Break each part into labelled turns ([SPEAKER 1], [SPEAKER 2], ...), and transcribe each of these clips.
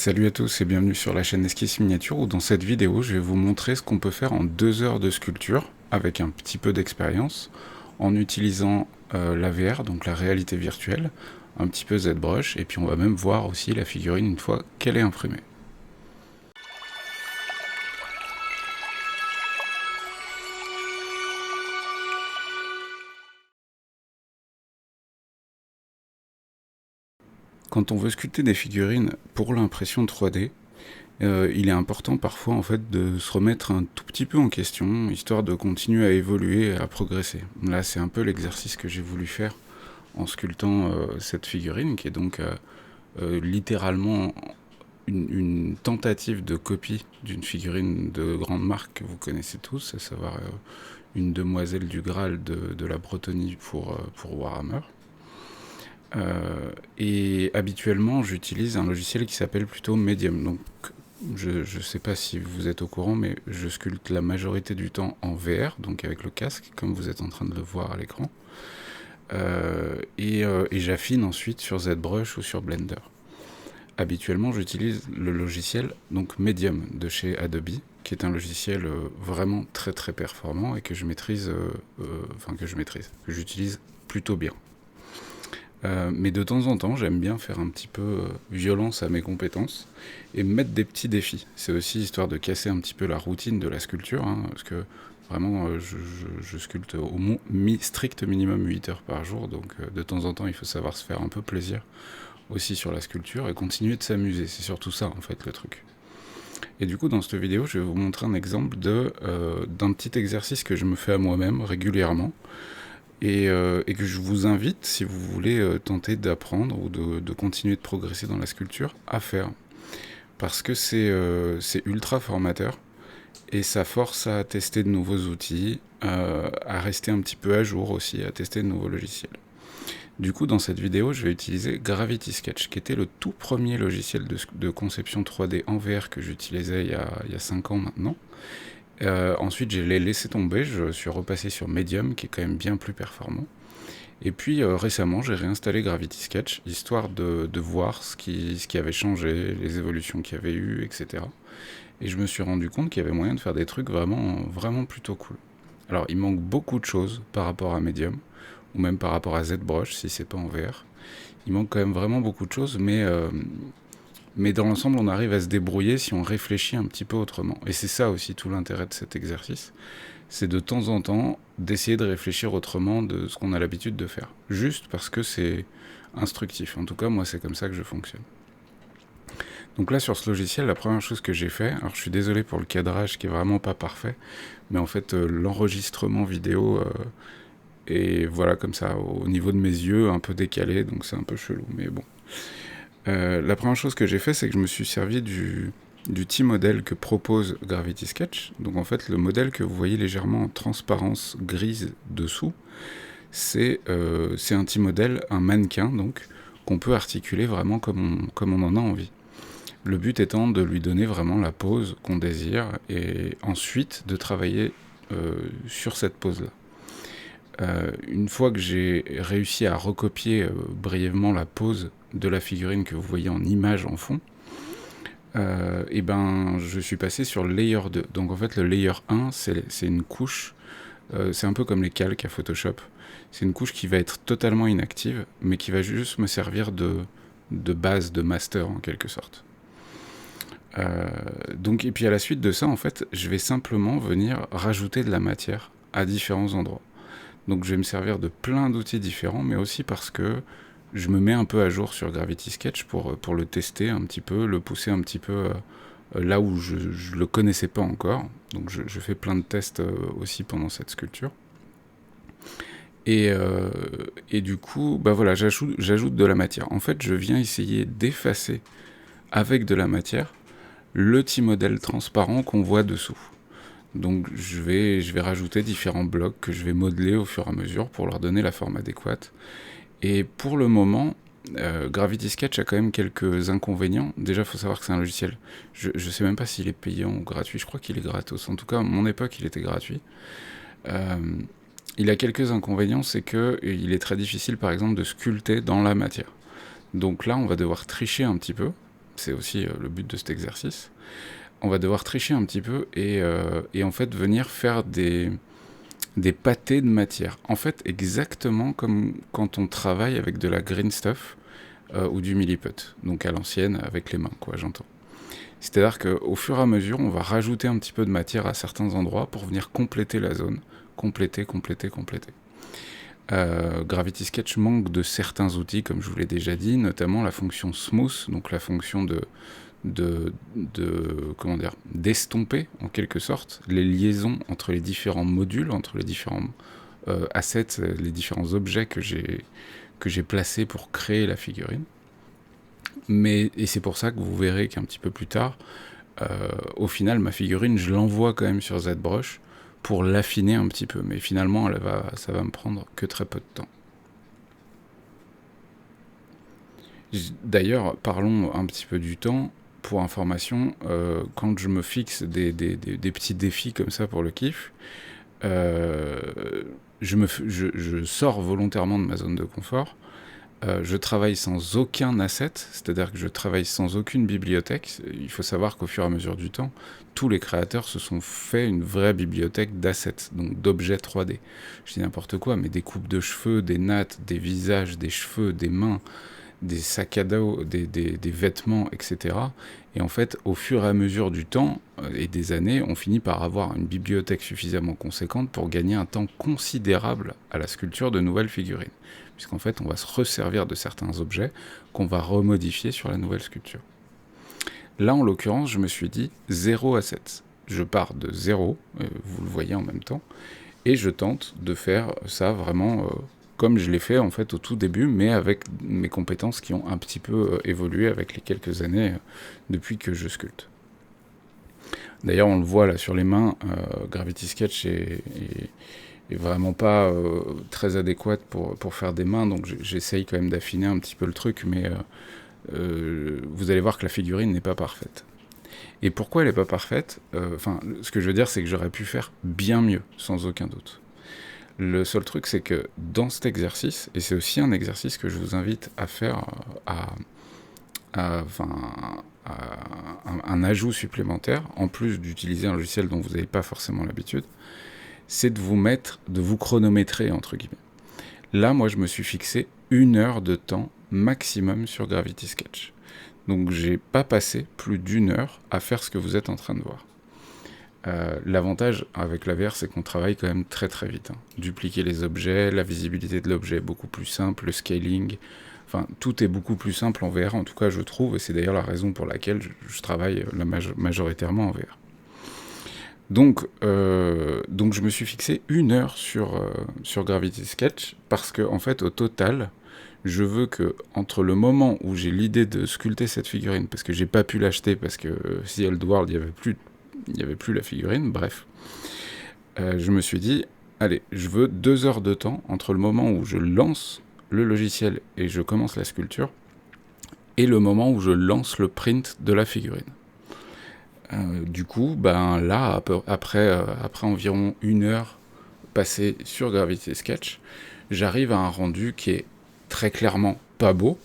[SPEAKER 1] Salut à tous et bienvenue sur la chaîne Esquisse Miniature où dans cette vidéo je vais vous montrer ce qu'on peut faire en 2 heures de sculpture avec un petit peu d'expérience en utilisant la VR, donc la réalité virtuelle, un petit peu ZBrush, et puis on va même voir aussi la figurine une fois qu'elle est imprimée. Quand on veut sculpter des figurines pour l'impression 3D, il est important parfois en fait de se remettre un tout petit peu en question, histoire de continuer à évoluer et à progresser. Là c'est un peu l'exercice que j'ai voulu faire en sculptant cette figurine, qui est donc littéralement une tentative de copie d'une figurine de grande marque que vous connaissez tous, à savoir une demoiselle du Graal de la Bretonnie pour Warhammer. Et habituellement, j'utilise un logiciel qui s'appelle plutôt Medium. Donc, je ne sais pas si vous êtes au courant, mais je sculpte la majorité du temps en VR, donc avec le casque, comme vous êtes en train de le voir à l'écran. Et j'affine ensuite sur ZBrush ou sur Blender. Habituellement, j'utilise le logiciel donc Medium de chez Adobe, qui est un logiciel vraiment très très performant et que je maîtrise, que j'utilise plutôt bien. Mais de temps en temps, j'aime bien faire un petit peu violence à mes compétences et me mettre des petits défis. C'est aussi histoire de casser un petit peu la routine de la sculpture, hein, parce que vraiment, je sculpte au strict minimum 8 heures par jour, donc de temps en temps, il faut savoir se faire un peu plaisir aussi sur la sculpture et continuer de s'amuser. C'est surtout ça, en fait, le truc. Et du coup, dans cette vidéo, je vais vous montrer un exemple d'un petit exercice que je me fais à moi-même régulièrement, et que je vous invite, si vous voulez tenter d'apprendre ou de continuer de progresser dans la sculpture, à faire. Parce que c'est ultra formateur, et ça force à tester de nouveaux outils, à rester un petit peu à jour aussi, à tester de nouveaux logiciels. Du coup, dans cette vidéo, je vais utiliser Gravity Sketch, qui était le tout premier logiciel de conception 3D en VR que j'utilisais il y a 5 ans maintenant. Ensuite, je l'ai laissé tomber, je suis repassé sur Medium, qui est quand même bien plus performant. Et puis récemment, j'ai réinstallé Gravity Sketch, histoire de voir ce qui avait changé, les évolutions qu'il y avait eu, etc. Et je me suis rendu compte qu'il y avait moyen de faire des trucs vraiment, vraiment plutôt cool. Alors, il manque beaucoup de choses par rapport à Medium, ou même par rapport à ZBrush, si c'est pas en VR. Il manque quand même vraiment beaucoup de choses, mais dans l'ensemble, on arrive à se débrouiller si on réfléchit un petit peu autrement. Et c'est ça aussi tout l'intérêt de cet exercice, c'est de temps en temps d'essayer de réfléchir autrement de ce qu'on a l'habitude de faire. Juste parce que c'est instructif. En tout cas, moi, c'est comme ça que je fonctionne. Donc là, sur ce logiciel, la première chose que j'ai fait, alors je suis désolé pour le cadrage qui est vraiment pas parfait, mais en fait, l'enregistrement vidéo est, voilà, comme ça, au niveau de mes yeux, un peu décalé, donc c'est un peu chelou, mais bon. La première chose que j'ai fait, c'est que je me suis servi du T-modèle que propose Gravity Sketch. Donc en fait, le modèle que vous voyez légèrement en transparence grise dessous, c'est un T-modèle, un mannequin, donc, qu'on peut articuler vraiment comme on en a envie. Le but étant de lui donner vraiment la pose qu'on désire, et ensuite de travailler sur cette pose-là. Une fois que j'ai réussi à recopier brièvement la pose de la figurine que vous voyez en image en fond, et ben je suis passé sur le layer 2. Donc en fait le layer 1 c'est une couche, c'est un peu comme les calques à Photoshop, c'est une couche qui va être totalement inactive mais qui va juste me servir de base, de master en quelque sorte. Donc, et puis à la suite de ça, en fait, je vais simplement venir rajouter de la matière à différents endroits. Donc je vais me servir de plein d'outils différents, mais aussi parce que je me mets un peu à jour sur Gravity Sketch pour le tester un petit peu, le pousser un petit peu là où je ne le connaissais pas encore. Donc je fais plein de tests aussi pendant cette sculpture. Et du coup, bah voilà, j'ajoute de la matière. En fait, je viens essayer d'effacer avec de la matière le petit modèle transparent qu'on voit dessous. Donc je vais rajouter différents blocs que je vais modeler au fur et à mesure pour leur donner la forme adéquate. Et pour le moment, Gravity Sketch a quand même quelques inconvénients. Déjà, il faut savoir que c'est un logiciel, je ne sais même pas s'il est payant ou gratuit, je crois qu'il est gratos. En tout cas, à mon époque, il était gratuit. Il a quelques inconvénients, c'est qu'il est très difficile, par exemple, de sculpter dans la matière. Donc là, on va devoir tricher un petit peu, c'est aussi le but de cet exercice, on va devoir tricher un petit peu et en fait venir faire des pâtés de matière. En fait, exactement comme quand on travaille avec de la green stuff ou du milliput, donc à l'ancienne avec les mains, quoi, j'entends. C'est-à-dire qu'au fur et à mesure, on va rajouter un petit peu de matière à certains endroits pour venir compléter la zone. Compléter. Gravity Sketch manque de certains outils, comme je vous l'ai déjà dit, notamment la fonction smooth, donc la fonction comment dire, d'estomper en quelque sorte les liaisons entre les différents modules, entre les différents assets, les différents objets que j'ai placés pour créer la figurine. Et c'est pour ça que vous verrez qu'un petit peu plus tard, au final, ma figurine, je l'envoie quand même sur ZBrush pour l'affiner un petit peu. Mais finalement, ça va me prendre que très peu de temps. D'ailleurs, parlons un petit peu du temps. Pour information, quand je me fixe des petits défis comme ça pour le kiff, je sors volontairement de ma zone de confort. Je travaille sans aucun asset, c'est-à-dire que je travaille sans aucune bibliothèque. Il faut savoir qu'au fur et à mesure du temps, tous les créateurs se sont fait une vraie bibliothèque d'assets, donc d'objets 3D. Je dis n'importe quoi, mais des coupes de cheveux, des nattes, des visages, des cheveux, des mains, des sacs à dos, des vêtements, etc. Et en fait, au fur et à mesure du temps et des années, on finit par avoir une bibliothèque suffisamment conséquente pour gagner un temps considérable à la sculpture de nouvelles figurines. Puisqu'en fait, on va se resservir de certains objets qu'on va remodifier sur la nouvelle sculpture. Là, en l'occurrence, je me suis dit 0 assets. Je pars de 0, vous le voyez en même temps, et je tente de faire ça vraiment comme je l'ai fait en fait au tout début, mais avec mes compétences qui ont un petit peu évolué avec les quelques années depuis que je sculpte. D'ailleurs, on le voit là sur les mains, Gravity Sketch est vraiment pas très adéquate pour faire des mains, donc j'essaye quand même d'affiner un petit peu le truc, mais vous allez voir que la figurine n'est pas parfaite. Et pourquoi elle n'est pas parfaite ? Ce que je veux dire, c'est que j'aurais pu faire bien mieux, sans aucun doute. Le seul truc, c'est que dans cet exercice, et c'est aussi un exercice que je vous invite à faire un ajout supplémentaire, en plus d'utiliser un logiciel dont vous n'avez pas forcément l'habitude, c'est de vous chronométrer, entre guillemets. Là, moi, je me suis fixé 1 heure de temps maximum sur Gravity Sketch. Donc, j'ai pas passé plus d'1 heure à faire ce que vous êtes en train de voir. L'avantage avec la VR, c'est qu'on travaille quand même très très vite. Dupliquer les objets, la visibilité de l'objet est beaucoup plus simple, le scaling, tout est beaucoup plus simple en VR, en tout cas je trouve, et c'est d'ailleurs la raison pour laquelle je travaille majoritairement en VR. Donc je me suis fixé 1 heure sur Gravity Sketch, parce que en fait au total, je veux que entre le moment où j'ai l'idée de sculpter cette figurine, parce que j'ai pas pu l'acheter, parce que si Old World, il n'y avait plus la figurine, bref. Je me suis dit, allez, je veux 2 heures de temps entre le moment où je lance le logiciel et je commence la sculpture, et le moment où je lance le print de la figurine. Du coup, là, après environ 1 heure passée sur Gravity Sketch, j'arrive à un rendu qui est très clairement pas beau,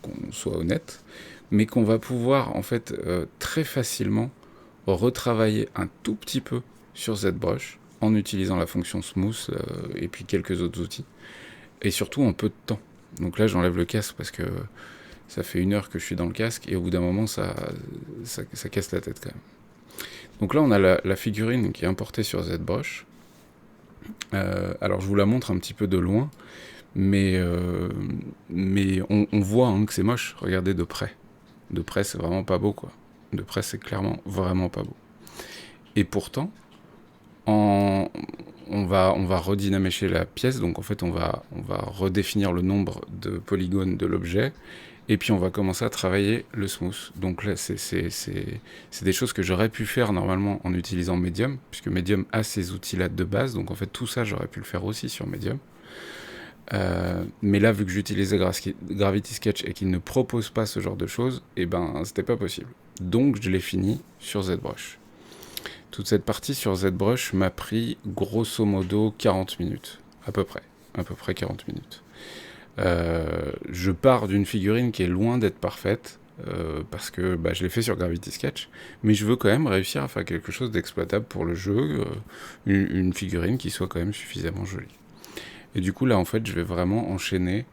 [SPEAKER 1] qu'on soit honnête, mais qu'on va pouvoir en fait très facilement retravailler un tout petit peu sur ZBrush en utilisant la fonction Smooth et puis quelques autres outils, et surtout en peu de temps. Donc là, j'enlève le casque parce que ça fait 1 heure que je suis dans le casque, et au bout d'un moment, ça casse la tête quand même. Donc là, on a la figurine qui est importée sur ZBrush. Alors, je vous la montre un petit peu de loin, mais on voit que c'est moche. Regardez de près. De près, c'est vraiment pas beau, quoi. De près, c'est clairement vraiment pas beau. Et pourtant, on va redynamiser la pièce, donc en fait, on va redéfinir le nombre de polygones de l'objet, et puis on va commencer à travailler le smooth. Donc là, c'est des choses que j'aurais pu faire normalement en utilisant Medium, puisque Medium a ces outils-là de base, donc en fait, tout ça, j'aurais pu le faire aussi sur Medium. Mais là, vu que j'utilisais Gravity Sketch et qu'il ne propose pas ce genre de choses, c'était pas possible. Donc je l'ai fini sur ZBrush. Toute cette partie sur ZBrush m'a pris grosso modo 40 minutes, à peu près 40 minutes. Je pars d'une figurine qui est loin d'être parfaite, parce que je l'ai fait sur Gravity Sketch, mais je veux quand même réussir à faire quelque chose d'exploitable pour le jeu, une figurine qui soit quand même suffisamment jolie. Et du coup là en fait je vais vraiment enchaîner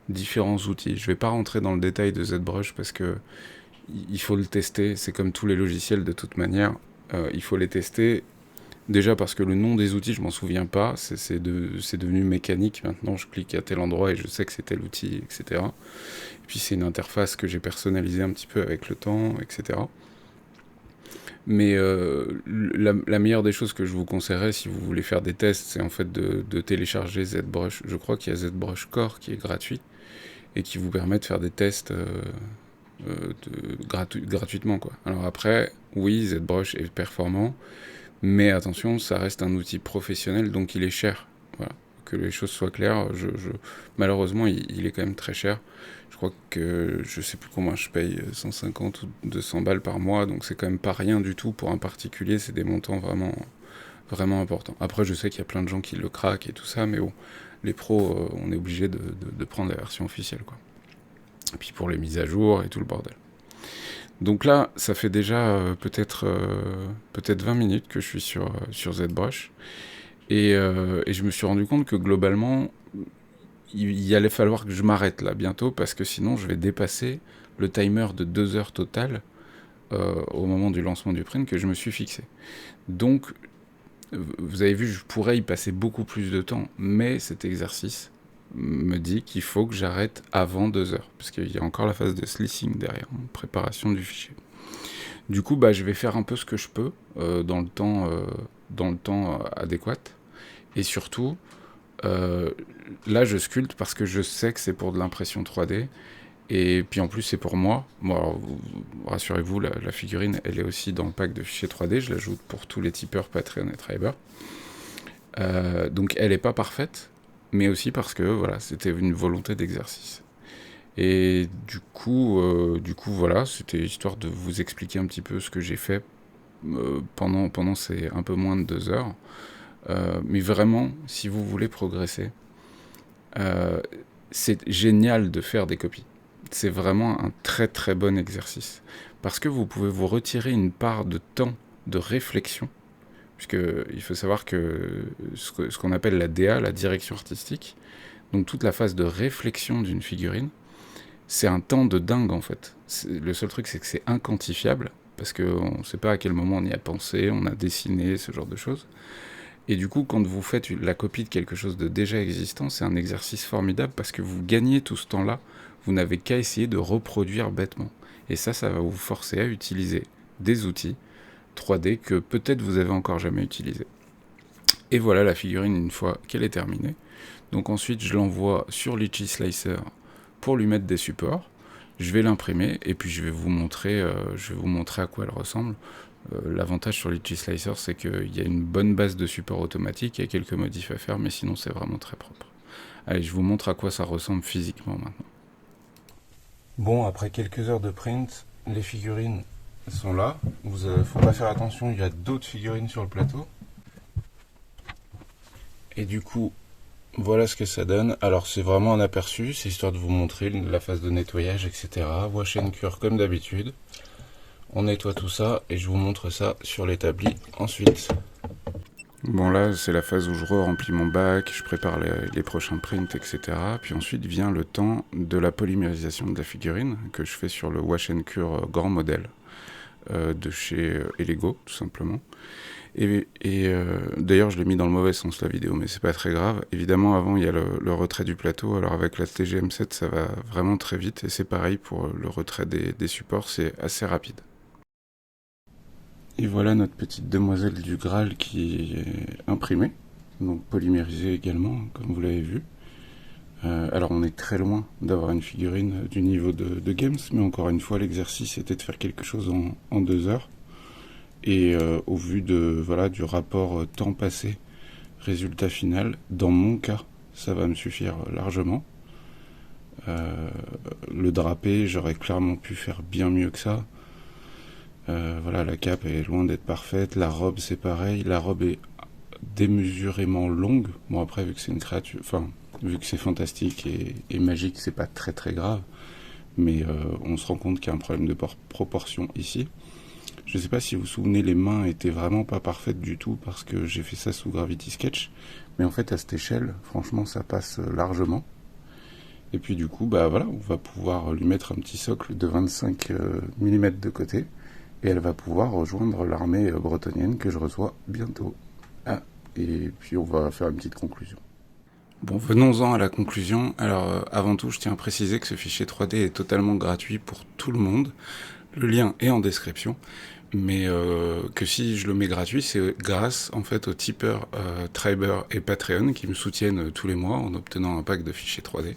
[SPEAKER 1] différents outils. Je vais pas rentrer dans le détail de ZBrush parce que il faut le tester, c'est comme tous les logiciels de toute manière, il faut les tester. Déjà parce que le nom des outils, je m'en souviens pas, c'est devenu mécanique maintenant, je clique à tel endroit et je sais que c'est tel outil, etc. Et puis c'est une interface que j'ai personnalisée un petit peu avec le temps, etc. Mais la meilleure des choses que je vous conseillerais si vous voulez faire des tests, c'est en fait de télécharger ZBrush. Je crois qu'il y a ZBrush Core qui est gratuit et qui vous permet de faire des tests gratuitement, quoi. Alors après, oui, ZBrush est performant, mais attention, ça reste un outil professionnel, donc il est cher. Voilà. Que les choses soient claires, malheureusement, il est quand même très cher. Je crois que je sais plus combien je paye, 150 ou 200 balles par mois, donc c'est quand même pas rien du tout pour un particulier, c'est des montants vraiment, vraiment importants. Après, je sais qu'il y a plein de gens qui le craquent et tout ça, mais bon, les pros, on est obligé de prendre la version officielle, quoi. Et puis pour les mises à jour et tout le bordel. Donc là, ça fait déjà peut-être 20 minutes que je suis sur ZBrush. Et je me suis rendu compte que globalement, il allait falloir que je m'arrête là bientôt, parce que sinon je vais dépasser le timer de 2 heures total au moment du lancement du print que je me suis fixé. Donc, vous avez vu, je pourrais y passer beaucoup plus de temps, mais cet exercice me dit qu'il faut que j'arrête avant 2 heures, parce qu'il y a encore la phase de slicing derrière, préparation du fichier. Du coup, je vais faire un peu ce que je peux dans le temps adéquat, et surtout, là je sculpte parce que je sais que c'est pour de l'impression 3D, et puis en plus c'est pour moi. Bon, alors, rassurez-vous, la figurine elle est aussi dans le pack de fichiers 3D, je l'ajoute pour tous les tipeurs Patreon et Triber. Donc elle n'est pas parfaite, mais aussi parce que voilà, c'était une volonté d'exercice. Et du coup voilà, c'était histoire de vous expliquer un petit peu ce que j'ai fait pendant ces un peu moins de 2 heures. Mais vraiment, si vous voulez progresser, c'est génial de faire des copies. C'est vraiment un très très bon exercice. Parce que vous pouvez vous retirer une part de temps de réflexion, puisqu'il faut savoir que ce qu'on appelle la DA, la direction artistique, donc toute la phase de réflexion d'une figurine, c'est un temps de dingue en fait. Le seul truc c'est que c'est inquantifiable, parce qu'on ne sait pas à quel moment on y a pensé, on a dessiné, ce genre de choses. Et du coup, quand vous faites la copie de quelque chose de déjà existant, c'est un exercice formidable parce que vous gagnez tout ce temps-là, vous n'avez qu'à essayer de reproduire bêtement. Et ça va vous forcer à utiliser des outils 3D que peut-être vous avez encore jamais utilisés. Et voilà la figurine une fois qu'elle est terminée. Donc ensuite, je l'envoie sur Litchi Slicer pour lui mettre des supports. Je vais l'imprimer et puis je vais vous montrer à quoi elle ressemble. L'avantage sur Litchi Slicer, c'est qu'il y a une bonne base de support automatique, il y a quelques modifs à faire, mais sinon c'est vraiment très propre. Allez, je vous montre à quoi ça ressemble physiquement maintenant. Bon, après quelques heures de print, les figurines sont là. Faut pas faire attention, il y a d'autres figurines sur le plateau. Et du coup, voilà ce que ça donne. Alors c'est vraiment un aperçu, c'est histoire de vous montrer la phase de nettoyage, etc. Wash and cure comme d'habitude. On nettoie tout ça et je vous montre ça sur l'établi ensuite. Bon là c'est la phase où je remplis mon bac, je prépare les prochains prints, etc. Puis ensuite vient le temps de la polymérisation de la figurine que je fais sur le Wash and Cure grand modèle de chez Elego tout simplement. Et d'ailleurs je l'ai mis dans le mauvais sens la vidéo, mais c'est pas très grave. Évidemment avant il y a le retrait du plateau, alors avec la TGM7 ça va vraiment très vite et c'est pareil pour le retrait des supports, c'est assez rapide. Et voilà notre petite demoiselle du Graal qui est imprimée, donc polymérisée également, comme vous l'avez vu. Alors on est très loin d'avoir une figurine du niveau de Games, mais encore une fois l'exercice était de faire quelque chose en 2 heures. Et au vu du rapport temps passé, résultat final, dans mon cas, ça va me suffire largement. Le drapé, j'aurais clairement pu faire bien mieux que ça. Voilà, la cape est loin d'être parfaite, la robe c'est pareil, la robe est démesurément longue. Bon après vu que c'est une créature, vu que c'est fantastique et magique, c'est pas très très grave. mais on se rend compte qu'il y a un problème de proportion ici. Je ne sais pas si vous vous souvenez, les mains étaient vraiment pas parfaites du tout parce que j'ai fait ça sous Gravity Sketch, mais en fait à cette échelle, franchement ça passe largement. Et puis du coup, bah voilà, on va pouvoir lui mettre un petit socle de 25 mm de côté, et elle va pouvoir rejoindre l'armée bretonienne que je reçois bientôt. Ah, et puis on va faire une petite conclusion. Bon, venons-en à la conclusion. Alors, avant tout, je tiens à préciser que ce fichier 3D est totalement gratuit pour tout le monde. Le lien est en description, mais que si je le mets gratuit, c'est grâce en fait aux tipeurs Triber et Patreon qui me soutiennent tous les mois en obtenant un pack de fichiers 3D.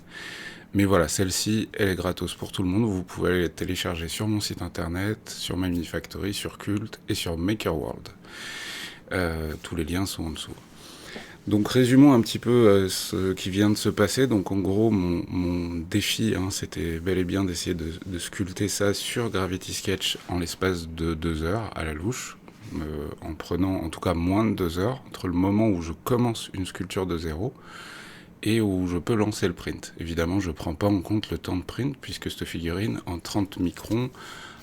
[SPEAKER 1] Mais voilà, celle-ci, elle est gratos pour tout le monde. Vous pouvez aller la télécharger sur mon site internet, sur MyMiniFactory, sur Cult et sur MakerWorld. Tous les liens sont en dessous. Donc résumons un petit peu ce qui vient de se passer. Donc en gros, mon défi, c'était bel et bien d'essayer de sculpter ça sur Gravity Sketch en l'espace de 2 heures à la louche, en prenant en tout cas moins de 2 heures entre le moment où je commence une sculpture de zéro et où je peux lancer le print. Évidemment, je ne prends pas en compte le temps de print puisque cette figurine en 30 microns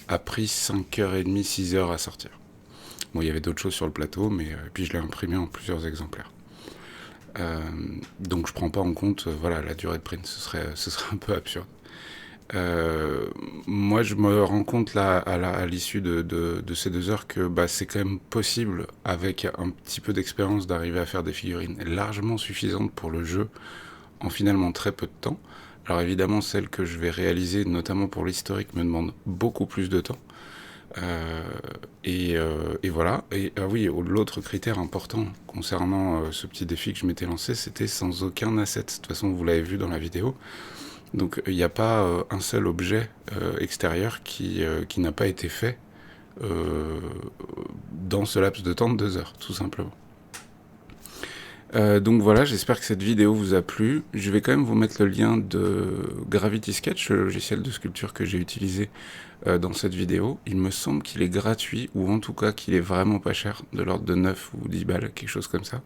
[SPEAKER 1] a pris 5h30, 6h à sortir. Bon, il y avait d'autres choses sur le plateau, mais puis je l'ai imprimé en plusieurs exemplaires. Donc je prends pas en compte la durée de print, ce serait un peu absurde. Moi je me rends compte là à l'issue de ces 2 heures que c'est quand même possible avec un petit peu d'expérience d'arriver à faire des figurines largement suffisantes pour le jeu en finalement très peu de temps. Alors évidemment celles que je vais réaliser notamment pour l'historique me demandent beaucoup plus de temps. Et voilà. Et oui, l'autre critère important concernant ce petit défi que je m'étais lancé, c'était sans aucun asset. De toute façon, vous l'avez vu dans la vidéo. Donc il n'y a pas un seul objet extérieur qui n'a pas été fait dans ce laps de temps de 2 heures, tout simplement. Donc voilà, j'espère que cette vidéo vous a plu. Je vais quand même vous mettre le lien de Gravity Sketch, le logiciel de sculpture que j'ai utilisé dans cette vidéo. Il me semble qu'il est gratuit, ou en tout cas qu'il est vraiment pas cher, de l'ordre de 9 ou 10 balles, quelque chose comme ça.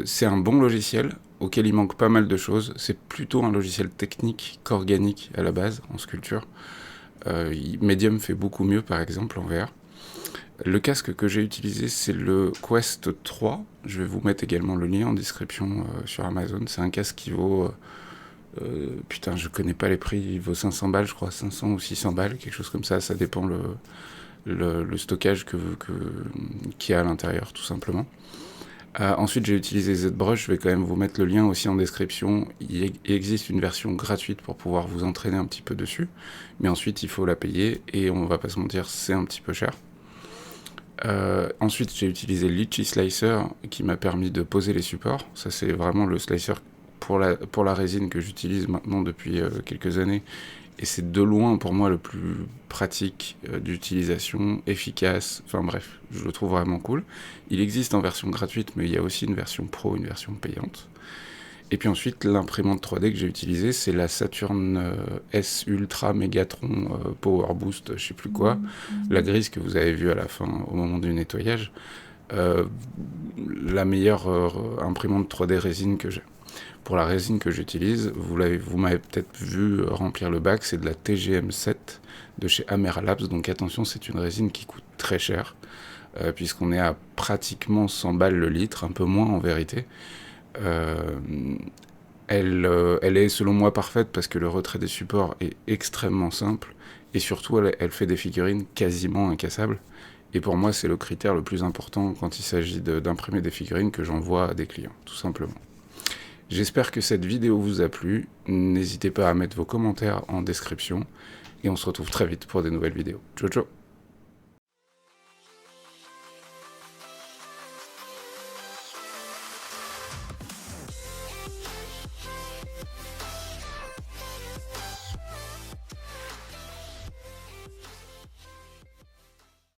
[SPEAKER 1] C'est un bon logiciel, auquel il manque pas mal de choses. C'est plutôt un logiciel technique qu'organique à la base, en sculpture. Medium fait beaucoup mieux, par exemple, en VR. Le casque que j'ai utilisé, c'est le Quest 3. Je vais vous mettre également le lien en description sur Amazon. C'est un casque qui vaut... putain, je connais pas les prix. Il vaut 500 balles, je crois. 500 ou 600 balles, quelque chose comme ça. Ça dépend le stockage qu'il y a à l'intérieur, tout simplement. Ensuite, j'ai utilisé ZBrush. Je vais quand même vous mettre le lien aussi en description. Il existe une version gratuite pour pouvoir vous entraîner un petit peu dessus. Mais ensuite, il faut la payer. Et on va pas se mentir, c'est un petit peu cher. Ensuite, j'ai utilisé Litchi Slicer qui m'a permis de poser les supports. Ça, c'est vraiment le slicer pour la résine que j'utilise maintenant depuis quelques années. Et c'est de loin pour moi le plus pratique d'utilisation, efficace. Enfin bref, je le trouve vraiment cool. Il existe en version gratuite, mais il y a aussi une version pro, une version payante. Et puis ensuite, l'imprimante 3D que j'ai utilisée, c'est la Saturn S Ultra Megatron Power Boost, je sais plus quoi, la grise que vous avez vue à la fin au moment du nettoyage. La meilleure imprimante 3D résine que j'ai. Pour la résine que j'utilise, vous m'avez peut-être vu remplir le bac, c'est de la TGM7 de chez Amera Labs. Donc attention, c'est une résine qui coûte très cher, puisqu'on est à pratiquement 100 balles le litre, un peu moins en vérité. Elle est selon moi parfaite parce que le retrait des supports est extrêmement simple et surtout elle fait des figurines quasiment incassables. Et pour moi, c'est le critère le plus important quand il s'agit d'imprimer des figurines que j'envoie à des clients, tout simplement. J'espère que cette vidéo vous a plu. N'hésitez pas à mettre vos commentaires en description et on se retrouve très vite pour des nouvelles vidéos. Ciao ciao.